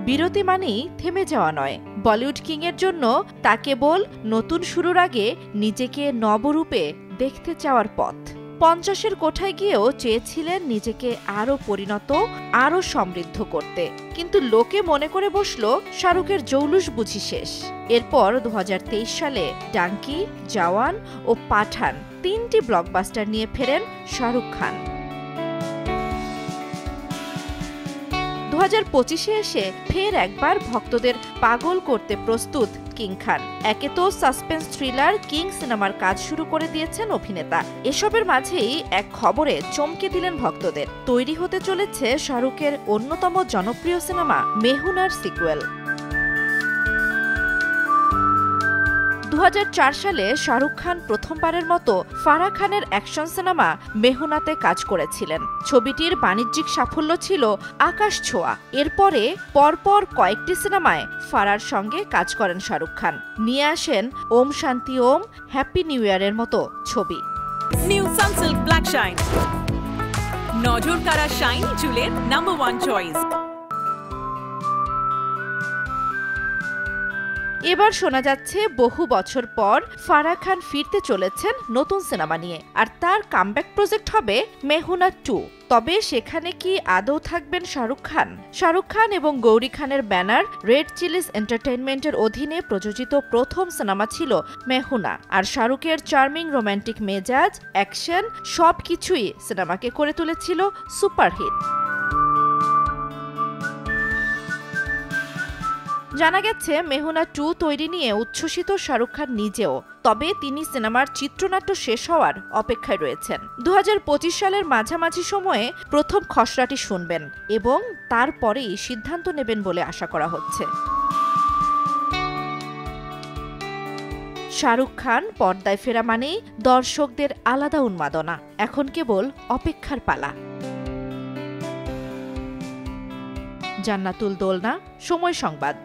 বিরতি মানেই থেমে যাওয়া নয়। বলিউড কিং এর জন্য তা কেবল নতুন শুরুর আগে নিজেকে নবরূপে দেখতে চাওয়ার পথ। 50-এর কোঠায় গিয়েও চেয়েছিলেন নিজেকে আরও পরিণত, আরও সমৃদ্ধ করতে, কিন্তু লোকে মনে করে বসল শাহরুখের জৌলুস বুঝি শেষ। এরপর 2023 সালে ডাঙ্কি, জওয়ান ও পাঠান 3টি ব্লকবাস্টার নিয়ে ফেরেন শাহরুখ খান। 2025-এ এসে ফের একবার ভক্তদের পাগল করতে প্রস্তুত কিং খান। একে তো সাসপেন্স থ্রিলার কিং সিনেমার কাজ শুরু করে দিয়েছেন অভিনেতা। এসবের মাঝেই এক খবরে চমকে দিলেন ভক্তদের। তৈরি হতে চলেছে শাহরুখের অন্যতম জনপ্রিয় সিনেমা মেহুনার সিকুয়েল। 2004 সালে শাহরুখ খান প্রথমবারের মতো ফারাহ খানের অ্যাকশন সিনেমা মেহুনাতে কাজ করেছিলেন। ছবিটির বাণিজ্যিক সাফল্য ছিল আকাশ ছোঁয়া। এরপরে পরপর কয়েকটি সিনেমায় ফারাহর সঙ্গে কাজ করেন শাহরুখ খান। নিয়ে আসেন ওম শান্তি ওম, হ্যাপি নিউ ইয়ারের মতো ছবি। নিউ সানসিল্ক ব্ল্যাক শাইন, নজর কাড়া শাইনি চুলের নাম্বার 1 চয়েস। এবার শোনা যাচ্ছে বহু বছর পর ফারাহ খান ফিরতে চলেছেন নতুন সিনেমা নিয়ে, আর তার কামব্যাক প্রজেক্ট হবে মেহুনা 2। তবে সেখানে কি আদৌ থাকবেন শাহরুখ খান? শাহরুখ খান এবং গৌরী খানের ব্যানার রেড চিলিজ এন্টারটেইনমেন্টের অধীনে প্রযোজিত প্রথম সিনেমা ছিল মেহুনা, আর শাহরুখের চার্মিং রোমান্টিক মেজাজ, অ্যাকশন সবকিছুই সিনেমাকে করে তুলেছিল সুপারহিট। জানা গেছে মেহুনা 2 তৈরি নিয়ে উচ্ছ্বসিত শাহরুখ খান নিজেও। তবে তিনি সিনেমার চিত্রনাট্য শেষ হওয়ার অপেক্ষায় রয়েছেন। 2025 সালের মাঝামাঝি সময়ে প্রথম খসড়াটি শুনবেন এবং তারপরেই সিদ্ধান্ত নেবেন বলে আশা করা হচ্ছে। শাহরুখ খান পর্দায় ফেরা মানেই দর্শকদের আলাদা উন্মাদনা। এখন কেবল অপেক্ষার পালা। জান্নাতুল দোলনা, সময় সংবাদ।